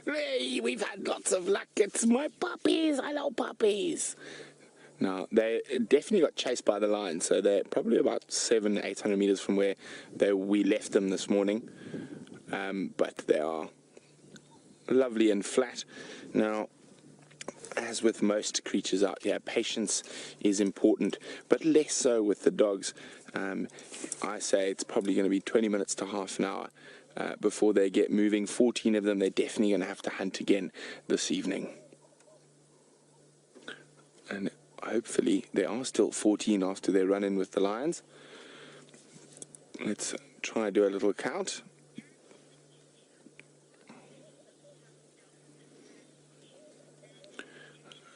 Hey, we've had lots of luck. It's my puppies. Hello, puppies. Now, they definitely got chased by the lion, so they're probably about 700-800 meters from where we left them this morning. But they are lovely and flat. Now, as with most creatures out here, patience is important, but less so with the dogs. I say it's probably going to be 20 minutes to half an hour before they get moving. 14 of them, they're definitely going to have to hunt again this evening. And hopefully there are still 14 after their run-in with the lions. Let's try and do a little count.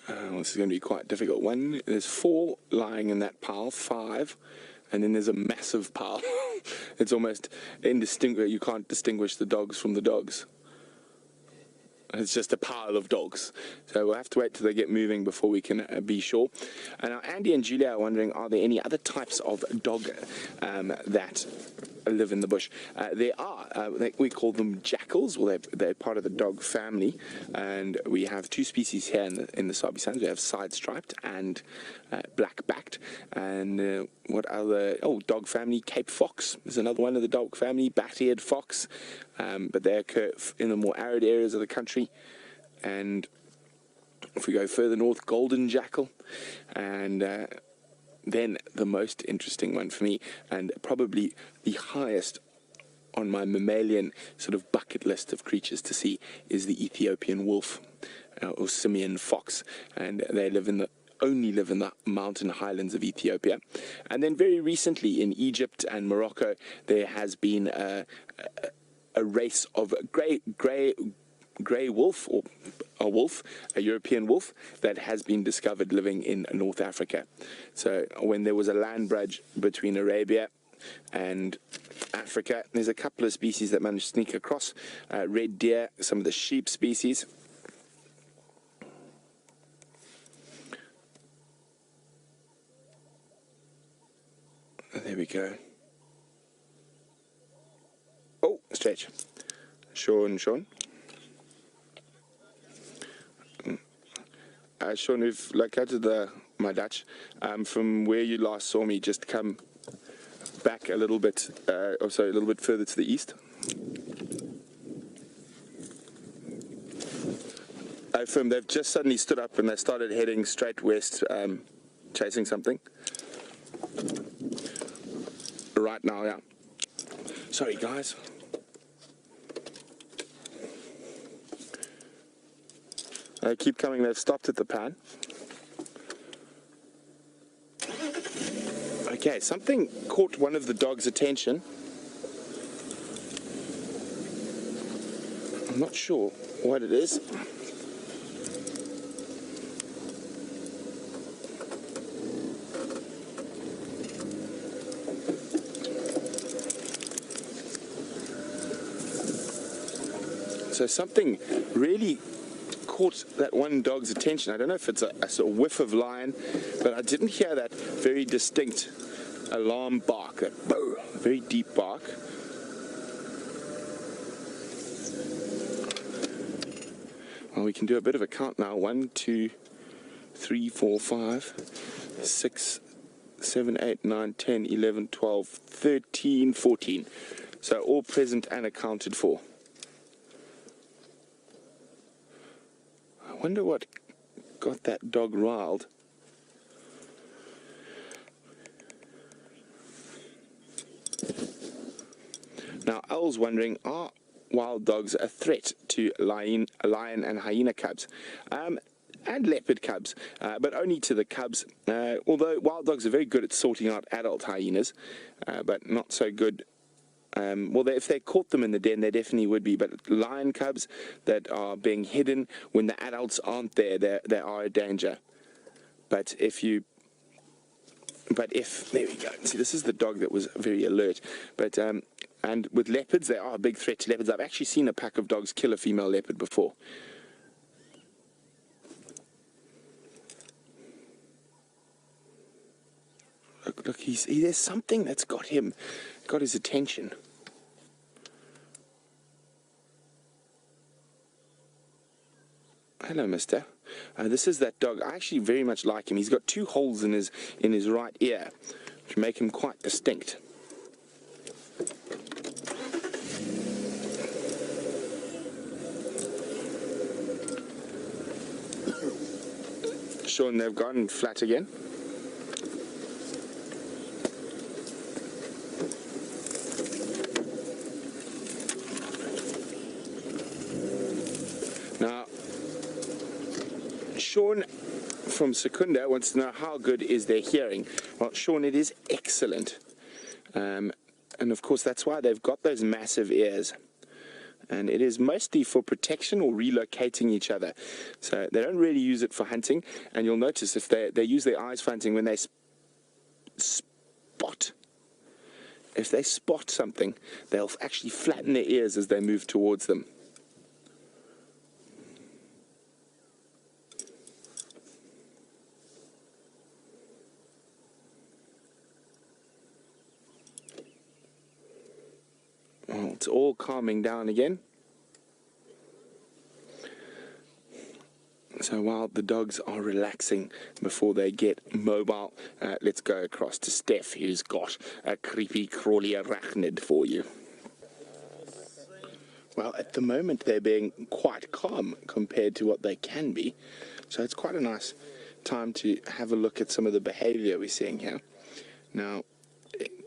This is going to be quite difficult. There's 4 lying in that pile, 5, and then there's a massive pile. It's almost indistinguishable. You can't distinguish the dogs from the dogs. It's just a pile of dogs. So we'll have to wait till they get moving before we can be sure. And now Andy and Julia are wondering, are there any other types of dog that live in the bush? There are. We call them jackals. Well, they're part of the dog family. And we have 2 species here in the Sabi Sands. We have side-striped and black-backed. And what other? Oh, dog family. Cape fox is another one of the dog family. Bat-eared fox. But they occur in the more arid areas of the country. And if we go further north, golden jackal. And then the most interesting one for me, and probably the highest on my mammalian sort of bucket list of creatures to see, is the Ethiopian wolf, or simian fox. And they only live in the mountain highlands of Ethiopia. And then very recently in Egypt and Morocco, there has been a race of grey wolf, or a European wolf, that has been discovered living in North Africa. So when there was a land bridge between Arabia and Africa, there's a couple of species that managed to sneak across. Red deer, some of the sheep species. There we go. Oh, stretch. Sean. Sean, we've located my Dutch. From where you last saw me, just come back a little bit, a little bit further to the east. They've just suddenly stood up and they started heading straight west, chasing something. Right now, yeah. Sorry, guys. They keep coming. They've stopped at the pan. Okay, something caught one of the dog's attention. I'm not sure what it is. So something really caught that one dog's attention. I don't know if it's a sort of whiff of lion, but I didn't hear that very distinct alarm bark, that very deep bark. Well, we can do a bit of a count now. 1, 2, 3, 4, 5, 6, 7, 8, 9, 10, 11, 12, 13, 14. So all present and accounted for. I wonder what got that dog riled. Now, Al's wondering, are wild dogs a threat to lion and hyena cubs? And leopard cubs, but only to the cubs. Although wild dogs are very good at sorting out adult hyenas, but not so good. Well, if they caught them in the den, they definitely would be. But lion cubs that are being hidden when the adults aren't there, they are a danger. But there we go. See, this is the dog that was very alert. But and with leopards, they are a big threat to leopards. I've actually seen a pack of dogs kill a female leopard before. Look, there's something that's got his attention. Hello, mister. This is that dog. I actually very much like him. He's got 2 holes in his right ear, which make him quite distinct. Sean, they've gone flat again. Now, Sean from Secunda wants to know how good is their hearing. Well, Sean, it is excellent. And of course, that's why they've got those massive ears. And it is mostly for protection or relocating each other. So they don't really use it for hunting. And you'll notice if they use their eyes for hunting when they spot. If they spot something, they'll actually flatten their ears as they move towards them. Well, it's all calming down again. So while the dogs are relaxing before they get mobile, let's go across to Steph, who's got a creepy, crawly arachnid for you. Well, at the moment they're being quite calm compared to what they can be. So it's quite a nice time to have a look at some of the behavior we're seeing here. Now,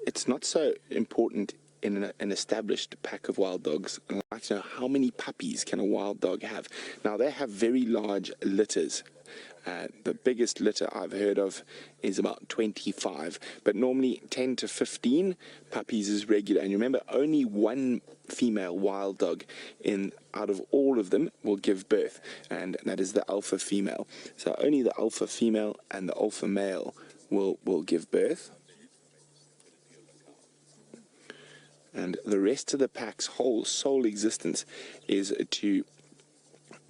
it's not so important in an established pack of wild dogs. I'd like to know how many puppies can a wild dog have. Now, they have very large litters. The biggest litter I've heard of is about 25, but normally 10 to 15 puppies is regular. And remember, only one female wild dog out of all of them will give birth, and that is the alpha female. So only the alpha female and the alpha male will give birth. And the rest of the pack's whole sole existence is to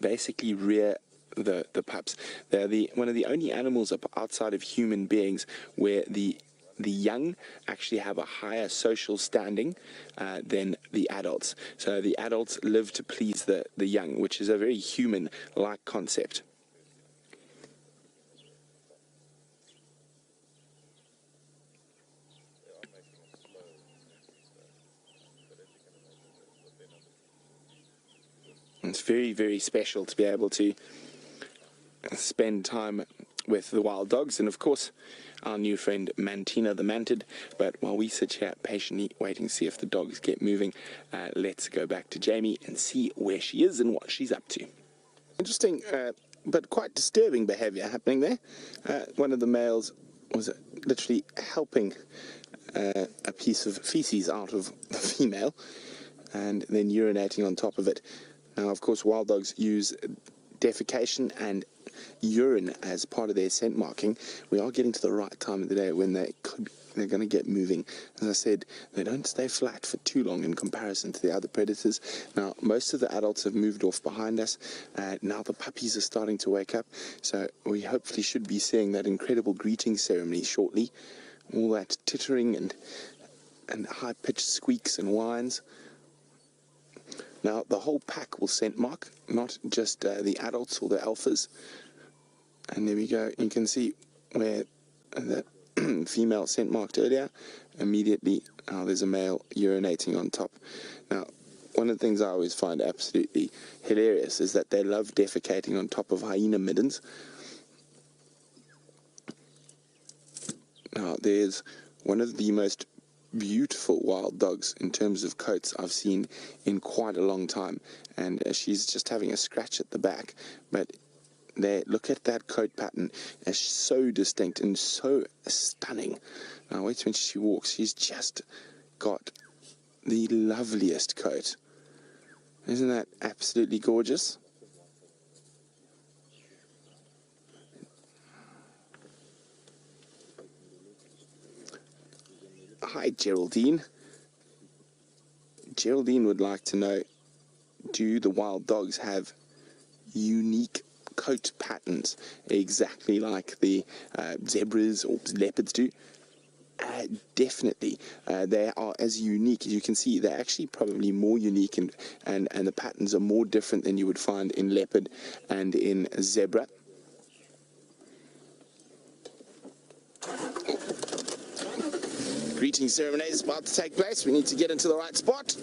basically rear the pups. They're one of the only animals outside of human beings where the young actually have a higher social standing than the adults. So the adults live to please the young, which is a very human-like concept. It's very, very special to be able to spend time with the wild dogs, and of course our new friend Mantina the mantid. But while we sit here patiently waiting to see if the dogs get moving, let's go back to Jamie and see where she is and what she's up to. Interesting but quite disturbing behavior happening there. One of the males was literally helping a piece of feces out of the female and then urinating on top of it. Now, of course, wild dogs use defecation and urine as part of their scent marking. We are getting to the right time of the day when they're going to get moving. As I said, they don't stay flat for too long in comparison to the other predators. Now, most of the adults have moved off behind us. Now the puppies are starting to wake up. So we hopefully should be seeing that incredible greeting ceremony shortly. All that tittering and high-pitched squeaks and whines. Now, the whole pack will scent mark, not just the adults or the alphas. And there we go. You can see where the female scent marked earlier. Immediately, there's a male urinating on top. Now, one of the things I always find absolutely hilarious is that they love defecating on top of hyena middens. Now, there's one of the most beautiful wild dogs in terms of coats I've seen in quite a long time, and she's just having a scratch at the back, but there, look at that coat pattern. It's so distinct and so stunning. Now wait when she walks, she's just got the loveliest coat. Isn't that absolutely gorgeous? Hi, Geraldine. Geraldine would like to know, do the wild dogs have unique coat patterns exactly like the zebras or leopards do? Definitely, they are as unique as you can see. They're actually probably more unique, and the patterns are more different than you would find in leopard and in zebra. Greeting ceremony is about to take place. We need to get into the right spot.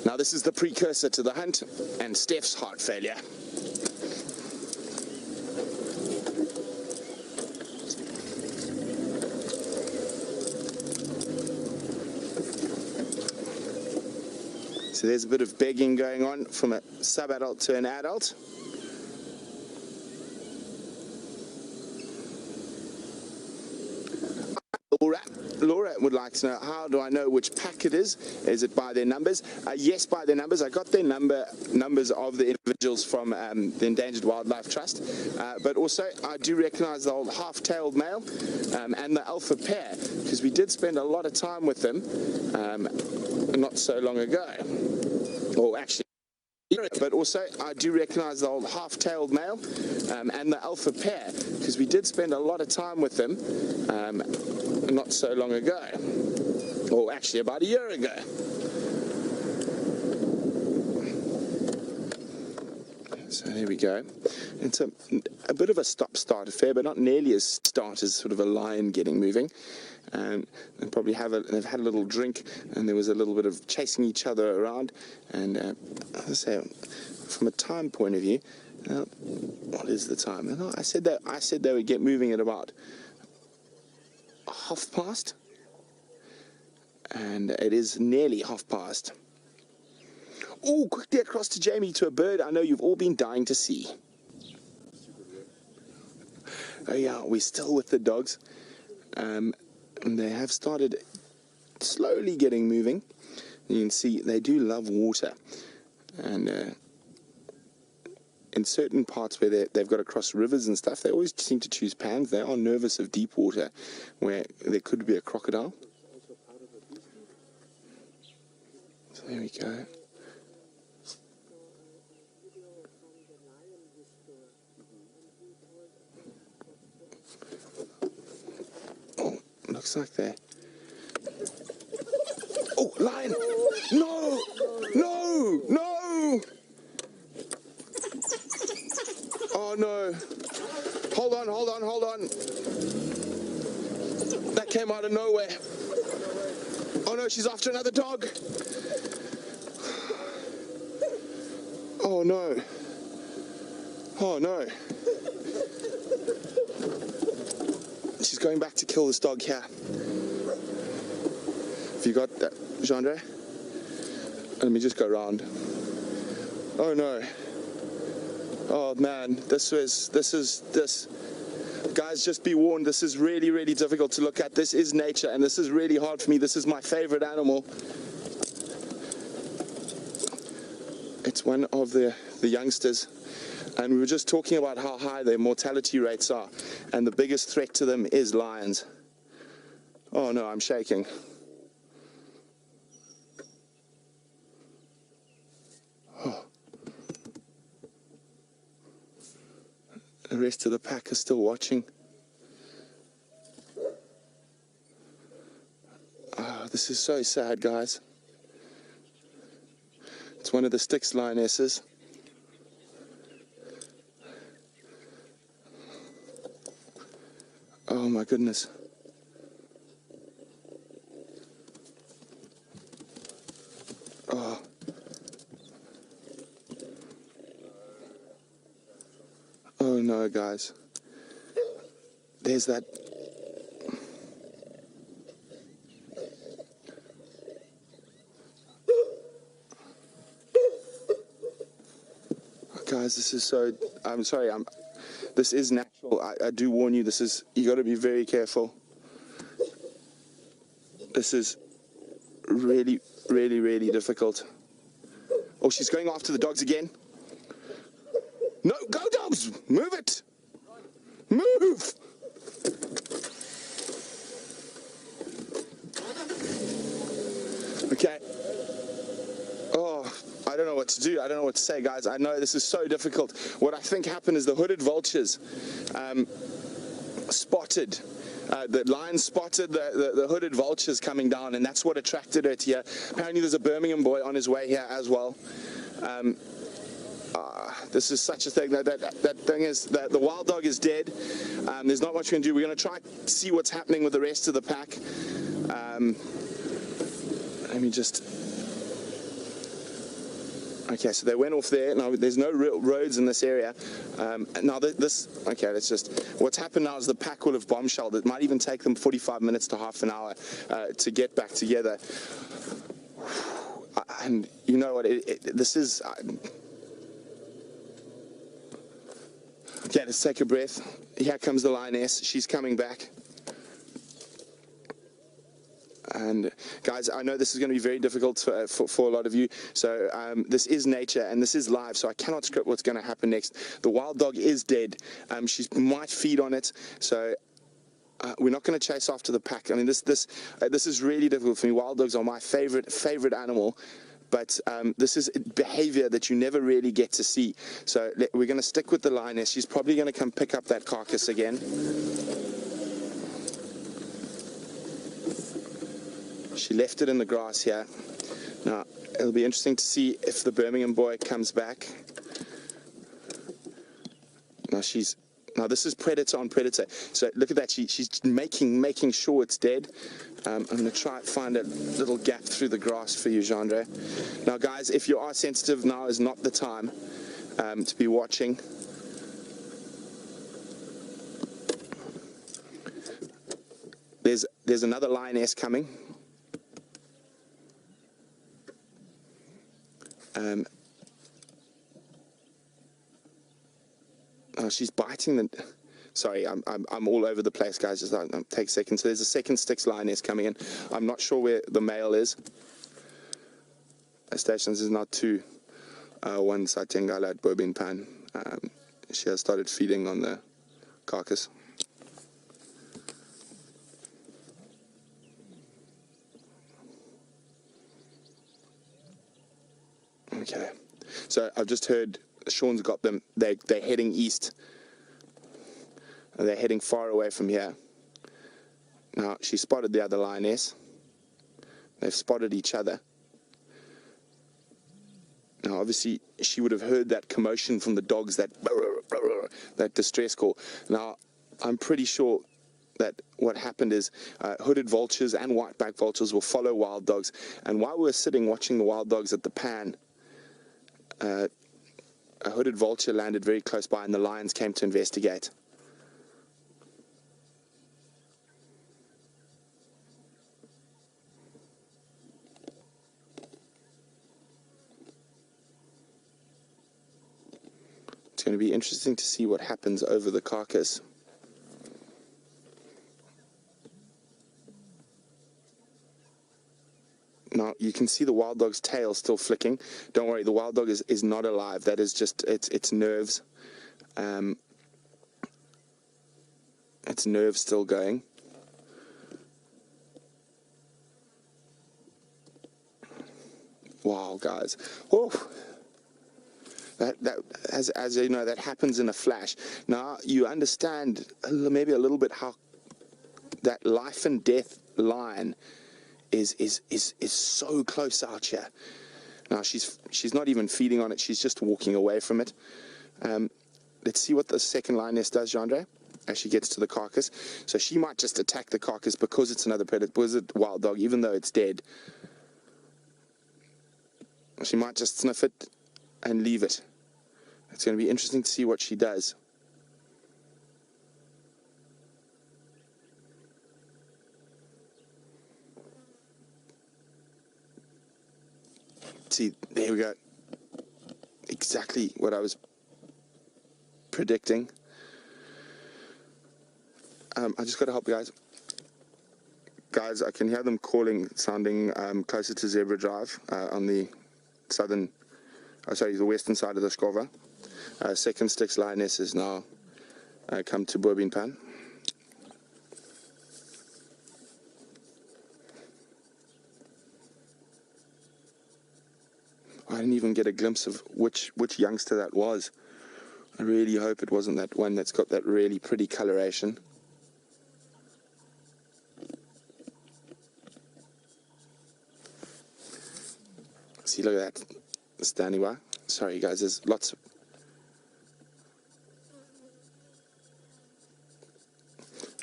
Now this is the precursor to the hunt and Steph's heart failure. So there's a bit of begging going on from a sub-adult to an adult. Laura would like to know, how do I know which pack it is? Is it by their numbers? Yes, by their numbers. I got their numbers of the individuals from the Endangered Wildlife Trust, but also I do recognize the old half-tailed male and the alpha pair, because we did spend a lot of time with them not so long ago. Or actually, but also I do recognize the old half-tailed male and the alpha pair, because we did spend a lot of time with them not so long ago, or actually about a year ago. So there we go. It's a bit of a stop-start affair, but not nearly as start as sort of a lion getting moving. They probably they've had a little drink, and there was a little bit of chasing each other around. And as I say, from a time point of view, what is the time? I said they would get moving at about past, and it is nearly past. Oh, quickly across to Jamie, to a bird I know you've all been dying to see. Oh yeah, we're still with the dogs, and they have started slowly getting moving. You can see they do love water, and in certain parts where they've got to cross rivers and stuff, they always seem to choose pans. They are nervous of deep water where there could be a crocodile. So there we go. Oh, looks like they're... Oh, lion! No! No! No! Oh no! Hold on, hold on, hold on! That came out of nowhere. Oh no, she's after another dog! Oh no! Oh no! She's going back to kill this dog here. Have you got that, Jean-Andre? Let me just go around. Oh no. Oh man, this. Guys, just be warned, this is really, really difficult to look at. This is nature, and this is really hard for me. This is my favorite animal. It's one of the youngsters, and we were just talking about how high their mortality rates are, and the biggest threat to them is lions. Oh no, I'm shaking. Oh. The rest of the pack are still watching. Oh, this is so sad, guys. It's one of the Styx lionesses. Oh my goodness. Oh. Oh no, guys. There's that. Guys, this is so, I'm sorry, this is natural. I do warn you, you got to be very careful. This is really, really, really difficult. Oh, she's going after the dogs again. No, go dogs! Move it! Move! Okay. Oh, I don't know what to do. I don't know what to say, guys. I know this is so difficult. What I think happened is the hooded vultures spotted. The lion spotted the hooded vultures coming down, and that's what attracted her to here. Apparently there's a Birmingham boy on his way here as well. This is such a thing. That thing is that the wild dog is dead. There's not much we can do. We're going to try to see what's happening with the rest of the pack. Let me just... Okay, so they went off there. Now, there's no real roads in this area. Now, okay, that's just... What's happened now is the pack will have bombshelled. It might even take them 45 minutes to half an hour to get back together. And you know what? This is... Okay, let's take a breath. Here comes the lioness. She's coming back. And guys, I know this is going to be very difficult for a lot of you. So this is nature and this is live, so I cannot script what's going to happen next. The wild dog is dead. She might feed on it, so we're not going to chase after the pack. I mean, this is really difficult for me. Wild dogs are my favorite animal. But this is behavior that you never really get to see. So we're going to stick with the lioness. She's probably going to come pick up that carcass again. She left it in the grass here. Now, it'll be interesting to see if the Birmingham boy comes back. Now this is predator on predator. So look at that. She's making sure it's dead. I'm going to try and find a little gap through the grass for you, Jandre. Now, guys, if you are sensitive, now is not the time to be watching. There's another lioness coming. Oh, she's biting the... Sorry, I'm all over the place, guys. Just take a second. So there's a second Styx lioness coming in. I'm not sure where the male is. Stations is not too. One Satengala at Bobin Pan. She has started feeding on the carcass. Okay. So I've just heard Sean's got them. They're heading east. They're heading far away from here. Now, she spotted the other lioness. They've spotted each other. Now, obviously, she would have heard that commotion from the dogs, that distress call. Now, I'm pretty sure that what happened is hooded vultures and white-backed vultures will follow wild dogs. And while we were sitting watching the wild dogs at the pan, a hooded vulture landed very close by, and the lions came to investigate. It's going to be interesting to see what happens over the carcass. Now, you can see the wild dog's tail still flicking. Don't worry, the wild dog is not alive. That is just its nerves. Its nerves still going. Wow, guys. Whoa. As you know, that happens in a flash. Now, you understand maybe a little bit how that life and death line is so close out here. Now, she's not even feeding on it. She's just walking away from it. Let's see what the second lioness does, Jandre, as she gets to the carcass. So she might just attack the carcass because it's another predator, because it's a wild dog, even though it's dead. She might just sniff it and leave it. It's going to be interesting to see what she does. See, there we go. Exactly what I was predicting. I just got to help you guys. Guys, I can hear them calling, sounding closer to Zebra Drive on the southern, sorry, the western side of the Skova. Second Styx lioness is now come to Bobin Pan. I didn't even get a glimpse of which youngster that was. I really hope it wasn't that one that's got that really pretty coloration. See, look at that standing by. Sorry guys, there's lots of...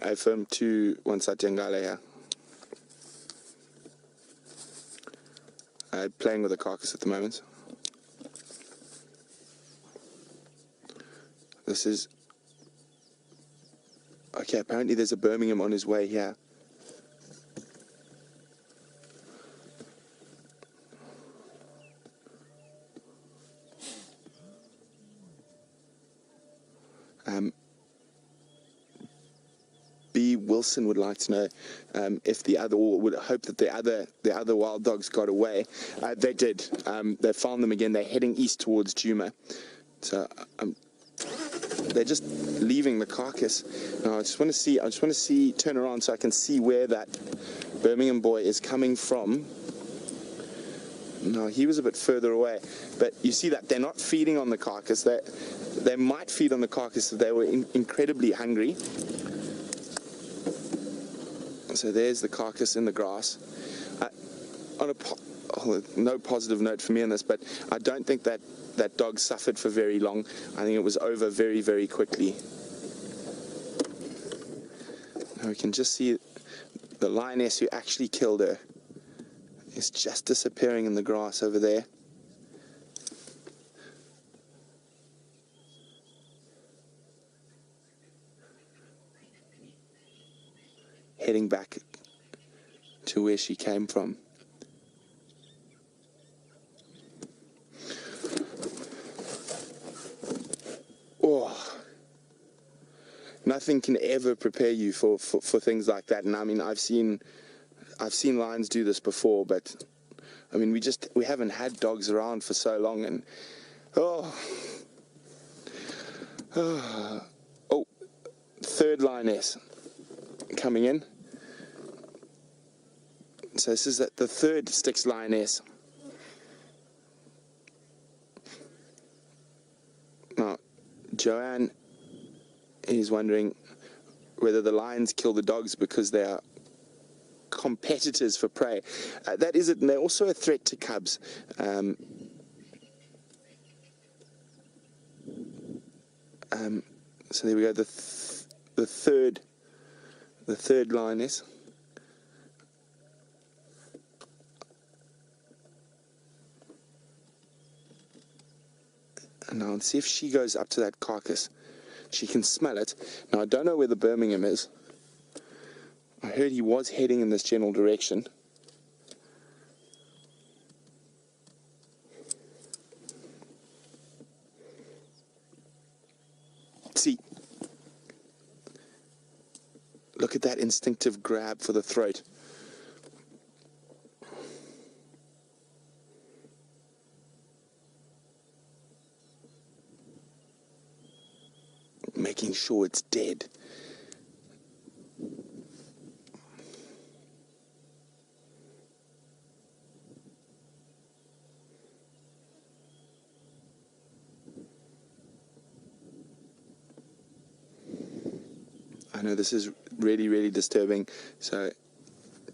I filmed 2 Satyangala here. Playing with the carcass at the moment. This is... Okay, apparently there's a Birmingham on his way here. B. Wilson would like to know if the other, or would hope that the other wild dogs got away. They did. They found them again. They're heading east towards Djuma. So they're just leaving the carcass. Now I just want to see. Turn around so I can see where that Birmingham boy is coming from. No, he was a bit further away, but you see that they're not feeding on the carcass. They might feed on the carcass if they were incredibly hungry. So there's the carcass in the grass. No positive note for me on this, but I don't think that dog suffered for very long. I think it was over very, very quickly. Now we can just see the lioness who actually killed her is just disappearing in the grass over there. Heading back to where she came from. Oh, nothing can ever prepare you for things like that. And I mean, I've seen lions do this before, but I mean, we haven't had dogs around for so long, and oh, third lioness coming in. So this is the third Styx lioness. Now, Joanne is wondering whether the lions kill the dogs because they are competitors for prey. That is it, and they're also a threat to cubs. So there we go. The third lioness. And now let's see if she goes up to that carcass. She can smell it. Now I don't know where the Birmingham is. I heard he was heading in this general direction. See, look at that instinctive grab for the throat. Making sure it's dead. I know this is really, really disturbing, so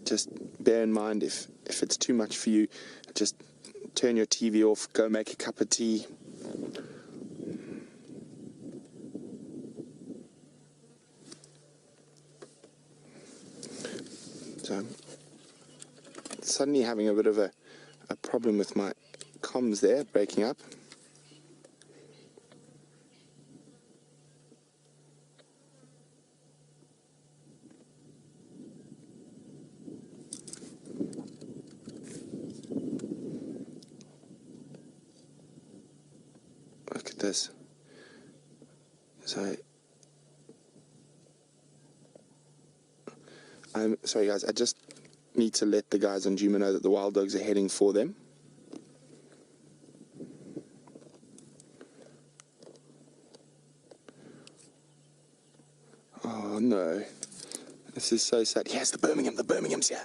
just bear in mind if it's too much for you, just turn your TV off, go make a cup of tea. So I'm suddenly having a bit of a problem with my comms there, breaking up. Look at this. So I'm sorry guys, I just need to let the guys on Djuma know that the wild dogs are heading for them. Oh no, this is so sad. Yes, the Birmingham's here.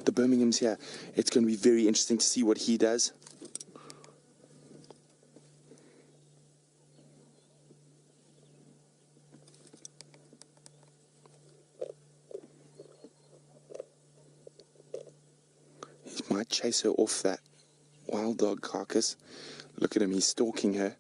The Birmingham's here. It's going to be very interesting to see what he does. chase her off that wild dog carcass. Look at him, he's stalking her.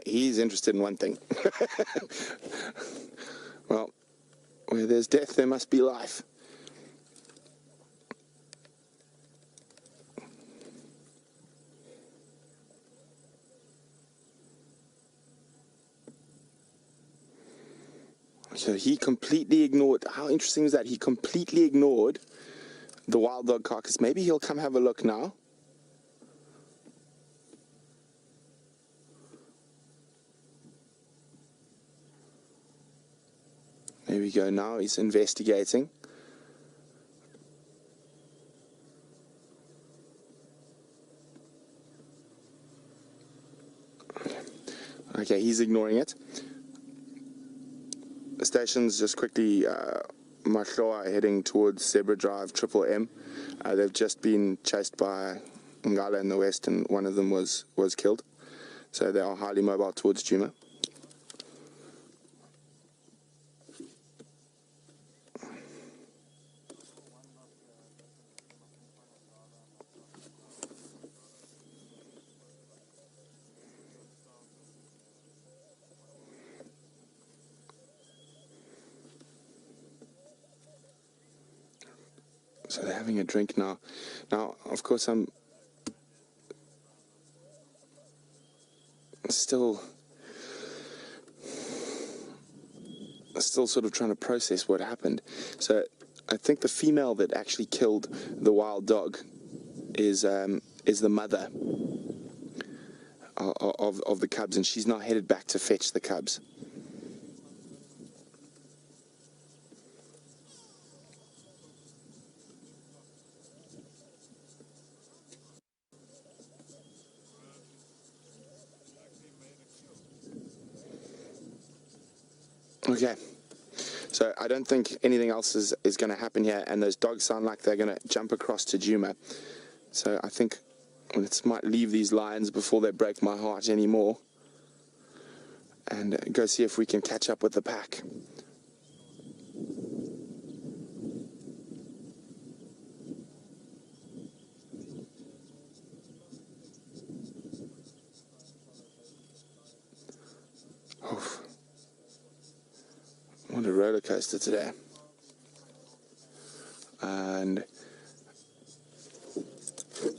He's interested in one thing. Well, where there's death, there must be life. So he completely ignored, how interesting is that? He completely ignored the wild dog carcass. Maybe he'll come have a look now. There we go, now he's investigating. Okay, he's ignoring it. The station's just quickly, Mahloa heading towards Zebra Drive, Triple M. They've just been chased by Ngala in the west, and one of them was killed. So they are highly mobile towards Djuma. So they're having a drink now. Now, of course, I'm still sort of trying to process what happened. So I think the female that actually killed the wild dog is the mother of the cubs, and she's now headed back to fetch the cubs. Okay, so I don't think anything else is going to happen here, and those dogs sound like they're going to jump across to Djuma. So I think let's might leave these lions before they break my heart anymore, and go see if we can catch up with the pack. Oof. What a roller coaster today. And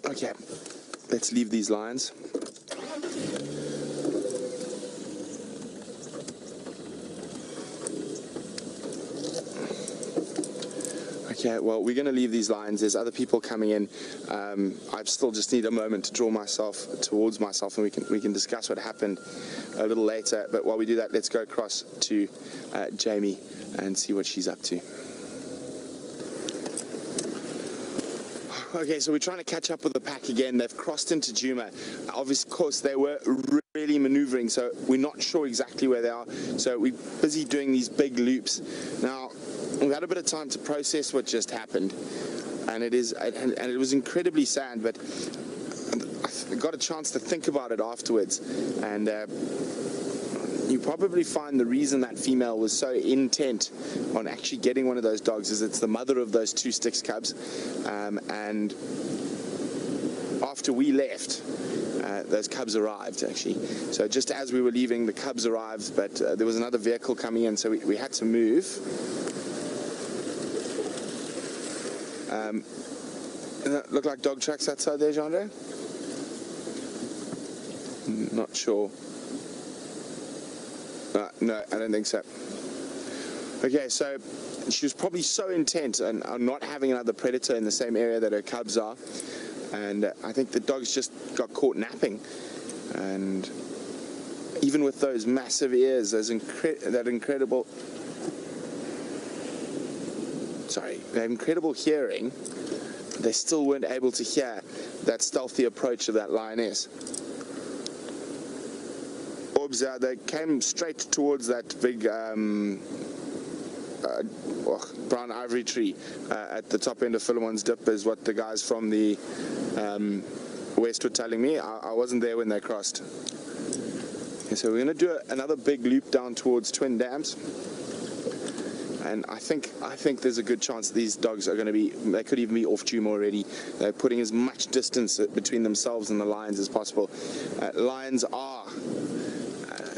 okay, let's leave these lions. Okay, well, we're going to leave these lions. There's other people coming in. I still just need a moment to draw myself towards myself, and we can discuss what happened a little later. But while we do that, let's go across to Jamie and see what she's up to. Okay, so we're trying to catch up with the pack again. They've crossed into Djuma. Obviously, of course, they were really maneuvering, so we're not sure exactly where they are. So we're busy doing these big loops. Now, we've had a bit of time to process what just happened, and it was incredibly sad, but I got a chance to think about it afterwards, and you probably find the reason that female was so intent on actually getting one of those dogs is it's the mother of those two Styx cubs, and after we left, those cubs arrived actually. So just as we were leaving, the cubs arrived, but there was another vehicle coming in, so we had to move. Does that look like dog tracks outside there, Jean-Andre? Not sure. No, I don't think so. Okay, so she was probably so intent on not having another predator in the same area that her cubs are, and I think the dogs just got caught napping. And even with those massive ears, that incredible hearing, they still weren't able to hear that stealthy approach of that lioness. Orbs, they came straight towards that big brown ivory tree at the top end of Philemon's Dip is what the guys from the west were telling me. I wasn't there when they crossed. Okay, so we're going to do another big loop down towards Twin Dams. And I think there's a good chance that these dogs are going to be, they could even be off Djuma already. They're putting as much distance between themselves and the lions as possible. Lions are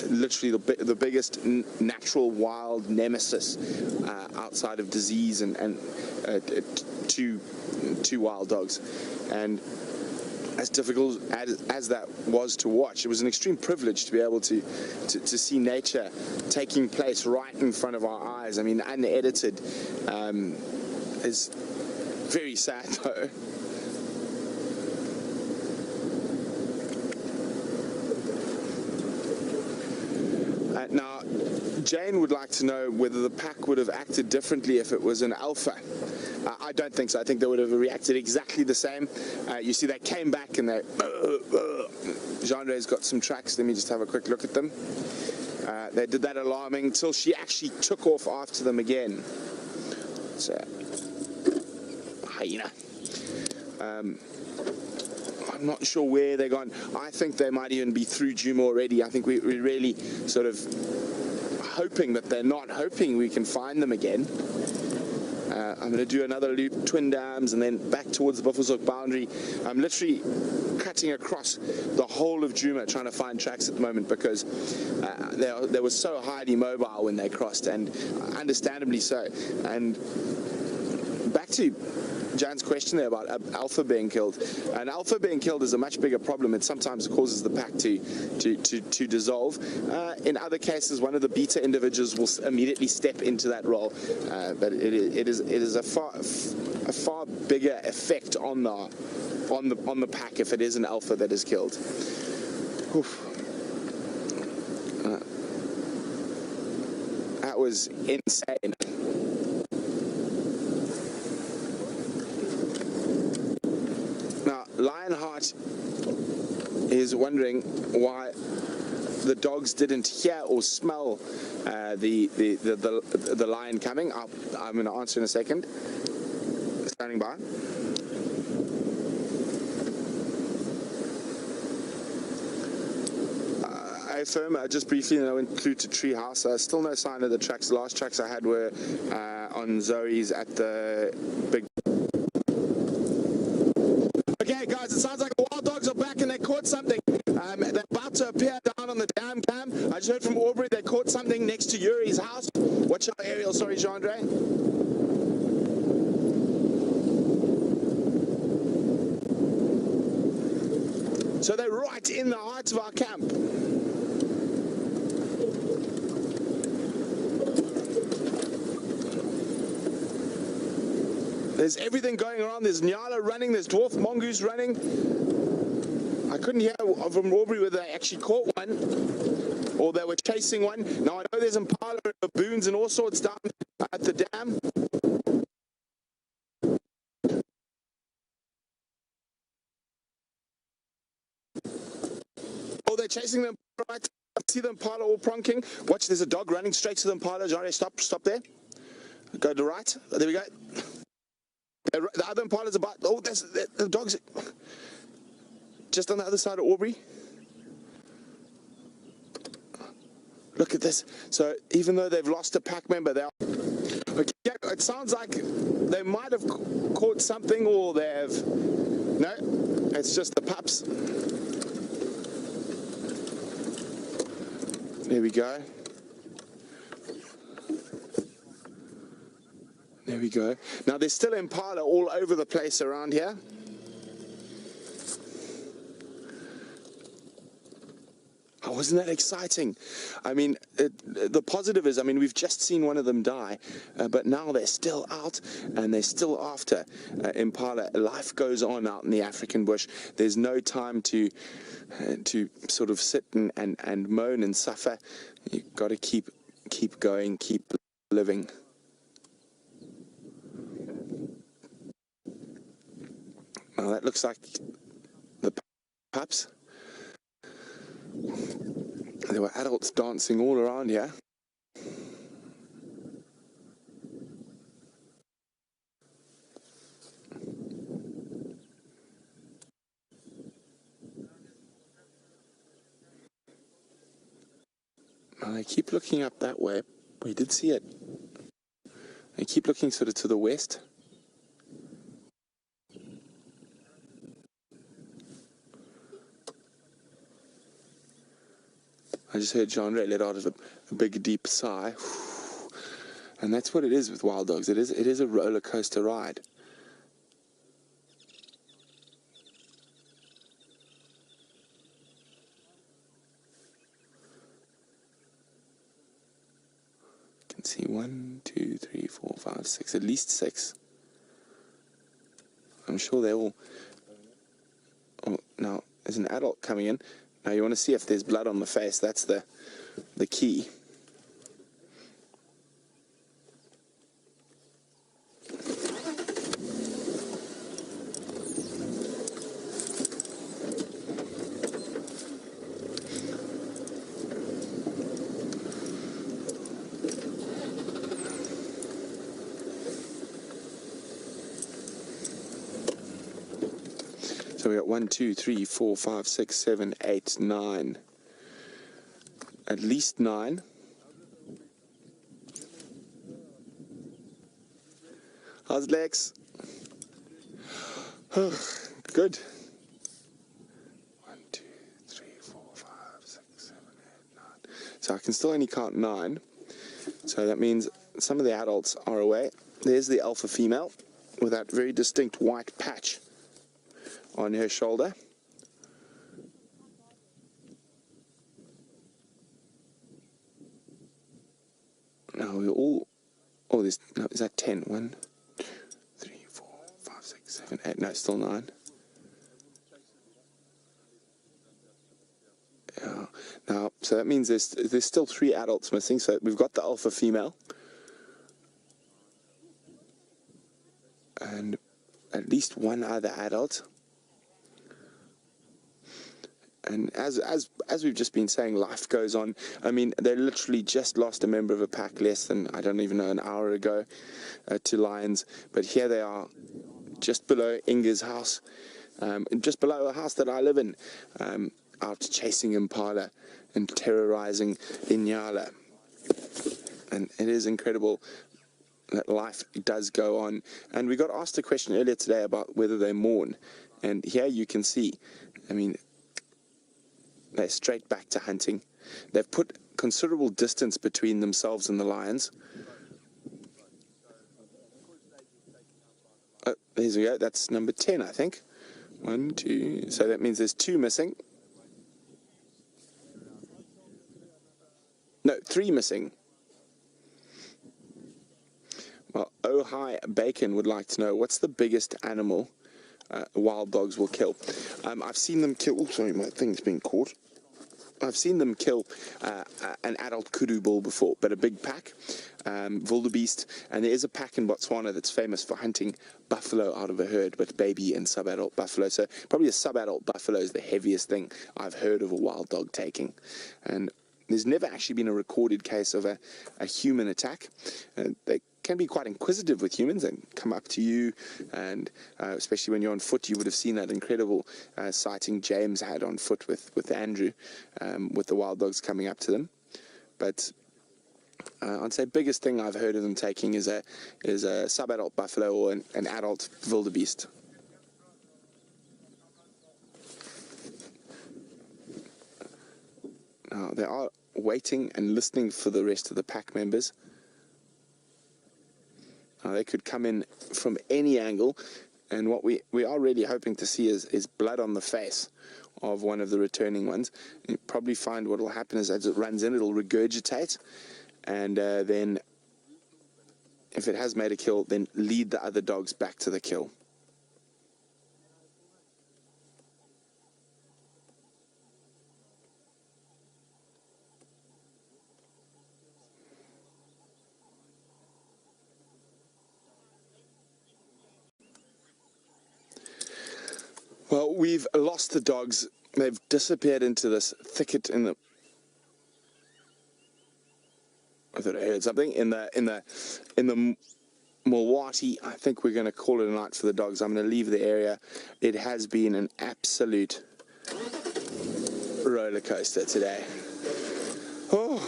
literally the biggest natural wild nemesis outside of disease and two wild dogs. And as difficult as that was to watch, it was an extreme privilege to be able to see nature taking place right in front of our eyes. I mean, unedited. Is very sad though. Now, Jane would like to know whether the pack would have acted differently if it was an alpha. I don't think so. I think they would have reacted exactly the same. You see, they came back and they... Jeanre's got some tracks. Let me just have a quick look at them. They did that alarming until she actually took off after them again. So, hyena. I'm not sure where they're gone. I think they might even be through Djuma already. I think we're really sort of hoping that they're not, hoping we can find them again. I'm going to do another loop, Twin Dams, and then back towards the Buffelshoek boundary. I'm literally cutting across the whole of Djuma trying to find tracks at the moment because they were so highly mobile when they crossed, and understandably so. And back to Jan's question there about alpha being killed. An alpha being killed is a much bigger problem. It sometimes causes the pack to dissolve. In other cases, one of the beta individuals will immediately step into that role. But it is a far bigger effect on the pack if it is an alpha that is killed. Oof. That was insane. Now, Lionheart is wondering why the dogs didn't hear or smell the lion coming. I'm going to answer in a second. Standing by. Firm, just briefly, I went through to Treehouse. Still no sign of the tracks. The last tracks I had were on Zoe's at the big. Okay, guys, it sounds like the wild dogs are back and they caught something. They're about to appear down on the dam cam. I just heard from Aubrey they caught something next to Yuri's house. Watch out, Ariel. Sorry, Jean-Andre. So they're right in the heart of our camp. There's everything going around. There's Nyala running. There's dwarf mongoose running. I couldn't hear from Aubrey whether they actually caught one or they were chasing one. Now I know there's impala and baboons and all sorts down at the dam. Oh, they're chasing them right. I see the impala all pronking. Watch, there's a dog running straight to the impala. Johnny, stop there. Go to the right. There we go. The other impala's about, oh, there's the dog's just on the other side of Aubrey. Look at this. So even though they've lost a pack member, they are... Okay, it sounds like they might have caught something or they have... No, it's just the pups. There we go. There we go. Now there's still impala all over the place around here. Oh, wasn't that exciting? I mean, the positive is, I mean, we've just seen one of them die, but now they're still out and they're still after impala. Life goes on out in the African bush. There's no time to sort of sit and moan and suffer. You've got to keep going, keep living. Well, that looks like the pups. There were adults dancing all around here. keep looking up that way. We did see it. They keep looking sort of to the west. I just heard Jean let out of a big deep sigh. And that's what it is with wild dogs. It is a roller coaster ride. You can see 1, 2, 3, 4, 5, 6, at least 6. I'm sure they all... Oh, now, there's an adult coming in. Now you want to see if there's blood on the face. That's the key. So we got 1, 2, 3, 4, 5, 6, 7, 8, 9. At least 9. How's Lex? Good. 1, 2, 3, 4, 5, 6, 7, 8, 9. So I can still only count 9. So that means some of the adults are away. There's the alpha female with that very distinct white patch on her shoulder. Now we all... Oh, there's... No, is that 10? 1, 2, 3, 4, 5, 6, 7, 8... No, still 9. Yeah. Now, so that means there's still 3 adults missing. So we've got the alpha female. And at least 1 other adult. And as we've just been saying, life goes on. I mean, they literally just lost a member of a pack less than, I don't even know, an hour ago to lions. But here they are, just below Inga's house, just below a house that I live in, out chasing impala and terrorizing Inyala. And it is incredible that life does go on. And we got asked a question earlier today about whether they mourn. And here you can see, I mean, they're straight back to hunting. They've put considerable distance between themselves and the lions. Oh, there we go. That's number 10, I think. 1, 2. So that means there's 2 missing. No, 3 missing. Well, Oh Hi Bacon would like to know, what's the biggest animal wild dogs will kill? I've seen them kill... Oh, sorry, my thing's been caught. I've seen them kill an adult kudu bull before, but a big pack, wildebeest, and there is a pack in Botswana that's famous for hunting buffalo out of a herd, but baby and sub-adult buffalo. So probably a sub-adult buffalo is the heaviest thing I've heard of a wild dog taking. And there's never actually been a recorded case of a human attack. They can be quite inquisitive with humans and come up to you, and especially when you're on foot, you would have seen that incredible sighting James had on foot with Andrew, with the wild dogs coming up to them. But I'd say biggest thing I've heard of them taking is a sub-adult buffalo or an adult wildebeest. Now, they are waiting and listening for the rest of the pack members. They could come in from any angle, and what we are really hoping to see is blood on the face of one of the returning ones. You probably find what will happen is as it runs in, it'll regurgitate, and then if it has made a kill, then lead the other dogs back to the kill. Well, we've lost the dogs. They've disappeared into this thicket in the... I thought I heard something in the Mulwati. I think we're going to call it a night for the dogs. I'm going to leave the area. It has been an absolute roller coaster today. Oh,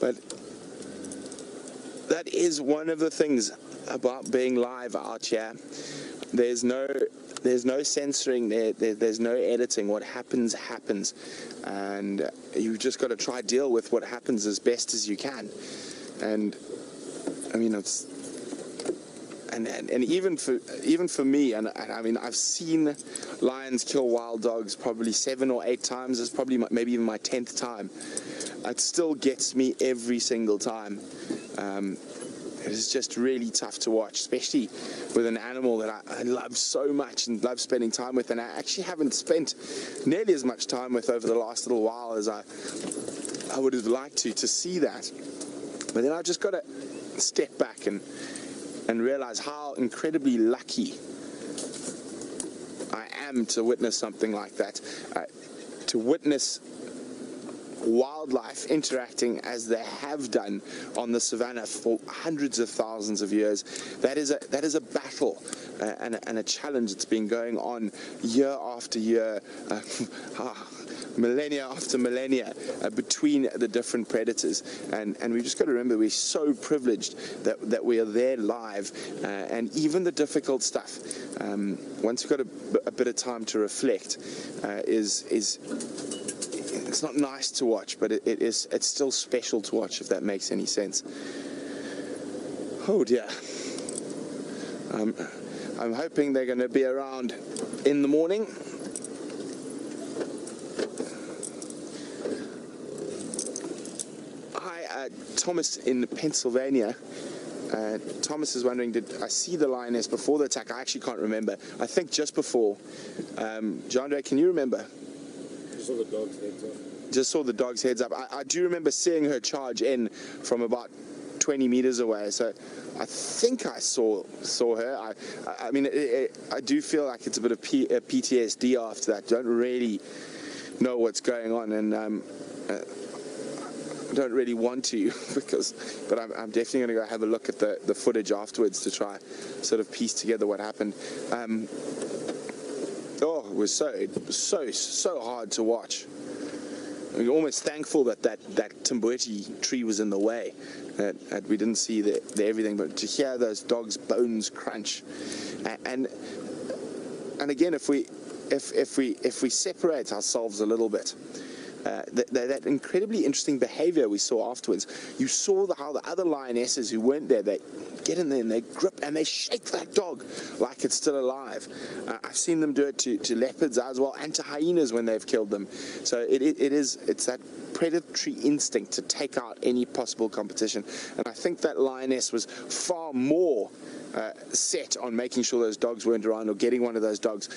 But that is one of the things about being live out here. There's no censoring, there's no editing. What happens, happens. And you've just got to try deal with what happens as best as you can. And I mean, it's and even for me, and I mean, I've seen lions kill wild dogs probably 7 or 8 times. It's probably maybe even my 10th time. It still gets me every single time. It is just really tough to watch, especially with an animal that I love so much and love spending time with, and I actually haven't spent nearly as much time with over the last little while as I would have liked to see that. But then I've just got to step back and realize how incredibly lucky I am to witness something like that, to witness wildlife interacting as they have done on the savannah for hundreds of thousands of years. That is a battle and a challenge that's been going on year after year, millennia after millennia, between the different predators. And we've just got to remember, we're so privileged that we are there live, and even the difficult stuff, once we've got a bit of time to reflect, it's not nice to watch, but it's still special to watch, if that makes any sense. Oh dear. I'm hoping they're going to be around in the morning. Hi, Thomas in Pennsylvania. Thomas is wondering, did I see the lioness before the attack? I actually can't remember. I think just before. John Ray, can you remember? Just saw the dog's heads up. Just saw the dog's heads up. I do remember seeing her charge in from about 20 meters away, so I think I saw her. I mean, I do feel like it's a bit of PTSD after that. Don't really know what's going on, and don't really want to, but I'm definitely going to go have a look at the footage afterwards to try sort of piece together what happened. Oh, it was so hard to watch. I'm almost thankful that Timbuti tree was in the way, that we didn't see the everything, but to hear those dogs' bones crunch, and again, if we separate ourselves a little bit, that incredibly interesting behavior we saw afterwards. You saw how the other lionesses who weren't there, they get in there and they grip and they shake that dog like it's still alive. I've seen them do it to leopards as well, and to hyenas when they've killed them. So it's that predatory instinct to take out any possible competition, and I think that lioness was far more set on making sure those dogs weren't around, or getting one of those dogs,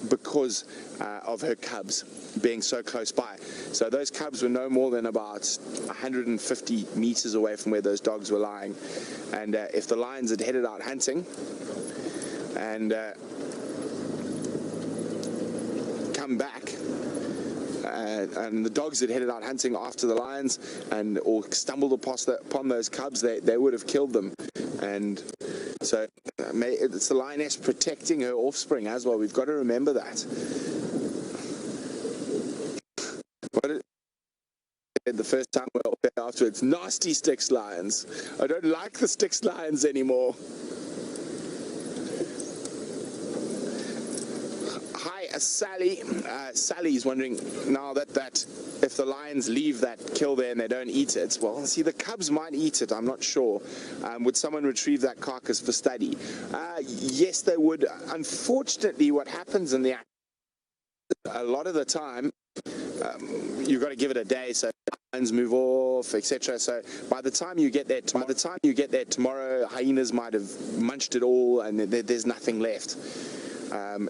because of her cubs being so close by. So those cubs were no more than about 150 meters away from where those dogs were lying, and if the lions had headed out hunting and come back, and the dogs had headed out hunting after the lions or stumbled upon those cubs, they would have killed them. And so it's the lioness protecting her offspring as well. We've got to remember that. The first time we were up there afterwards, nasty Styx lions. I don't like the Styx lions anymore. Hi, Sally. Sally's wondering now that if the lions leave that kill there and they don't eat it, well, see, the cubs might eat it. I'm not sure. Would someone retrieve that carcass for study? Yes, they would. Unfortunately, what happens in a lot of the time, you've got to give it a day, so lions move off, etc. So by the time you get there tomorrow, hyenas might have munched it all, and there's nothing left.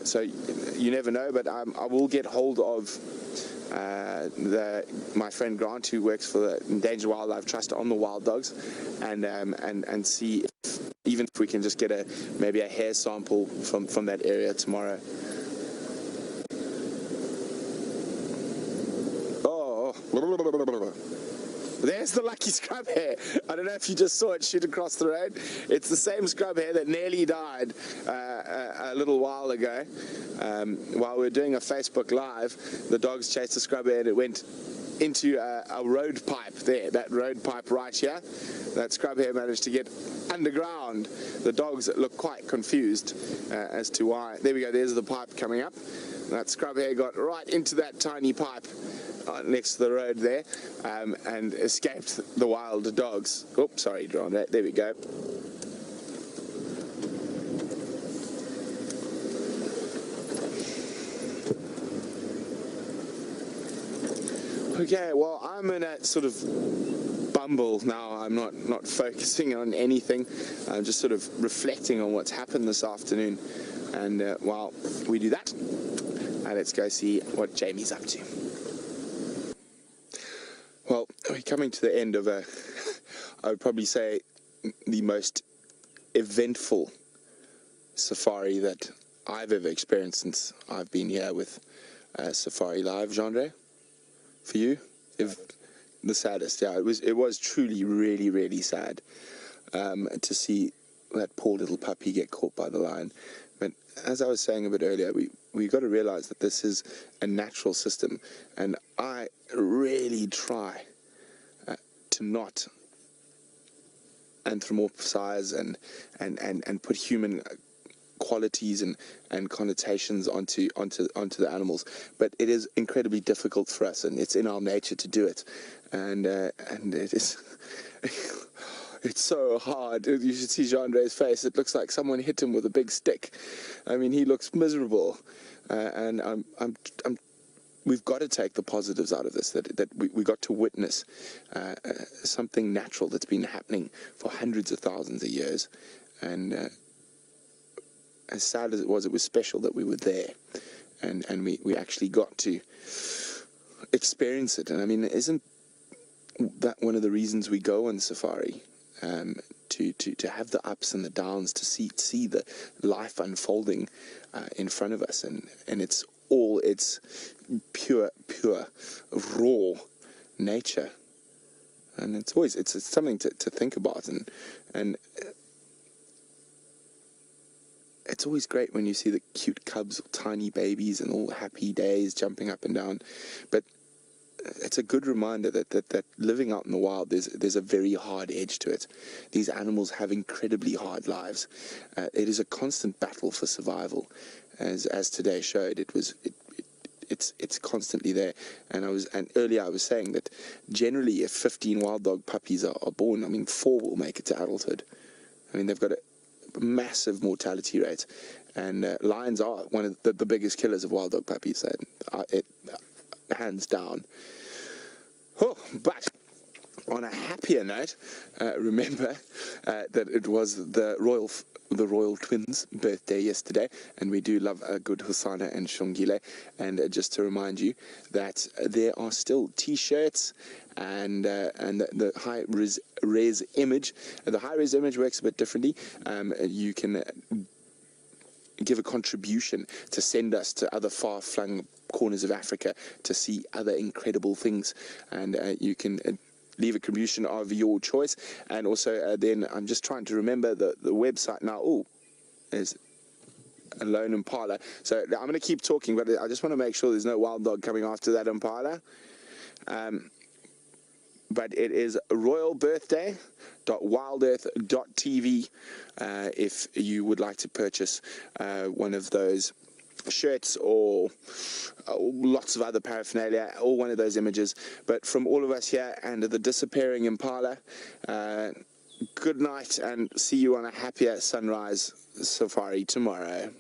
So you never know, but I will get hold of my friend Grant, who works for the Endangered Wildlife Trust on the wild dogs, and see even if we can just get maybe a hair sample from that area tomorrow. There's the lucky scrub hare. I don't know if you just saw it shoot across the road. It's the same scrub hare that nearly died a little while ago. While we were doing a Facebook Live, the dogs chased the scrub hare and it went into a road pipe there, that road pipe right here. That scrub hare managed to get underground. The dogs look quite confused as to why. There we go, there's the pipe coming up. That scrub hare got right into that tiny pipe next to the road there and escaped the wild dogs. Oops, sorry, drawn that. There we go. Okay, well, I'm in a sort of bumble now. I'm not focusing on anything. I'm just sort of reflecting on what's happened this afternoon. And while we do that, let's go see what Jamie's up to. Well, we're coming to the end of I would probably say, the most eventful safari that I've ever experienced since I've been here with Safari Live genre. For you, the saddest, yeah, it was truly really, really sad to see that poor little puppy get caught by the lion. But as I was saying a bit earlier, we got to realize that this is a natural system, and I really try to not anthropomorphize and put human qualities and connotations onto the animals, but it is incredibly difficult for us, and it's in our nature to do it, and it is it's so hard. You should see Jean-André's face. It looks like someone hit him with a big stick. I mean, he looks miserable, and we've got to take the positives out of this, that we got to witness something natural that's been happening for hundreds of thousands of years, and as sad as it was special that we were there, and we actually got to experience it. And I mean, isn't that one of the reasons we go on safari, to have the ups and the downs, to see the life unfolding in front of us, and it's pure raw nature, and it's something to think about, and it's always great when you see the cute cubs, tiny babies, and all happy days jumping up and down. But it's a good reminder that living out in the wild, there's a very hard edge to it. These animals have incredibly hard lives. It is a constant battle for survival, as today showed. It's constantly there. And earlier I was saying that generally, if 15 wild dog puppies are born, I mean, 4 will make it to adulthood. I mean, they've got a massive mortality rate, and lions are one of the biggest killers of wild dog puppies, hands down. But on a happier note, remember that it was the royal twins' birthday yesterday, and we do love a good Hosana and Shongile. And just to remind you that there are still T-shirts and the high-res image. The high-res image works a bit differently. You can give a contribution to send us to other far-flung corners of Africa to see other incredible things, and you can leave a contribution of your choice. And also then I'm just trying to remember the website now. There's a lone impala, so I'm going to keep talking, but I just want to make sure there's no wild dog coming after that impala. But it is royalbirthday.wildearth.tv if you would like to purchase one of those shirts or lots of other paraphernalia, or one of those images. But from all of us here and the disappearing impala, good night, and see you on a happier sunrise safari tomorrow.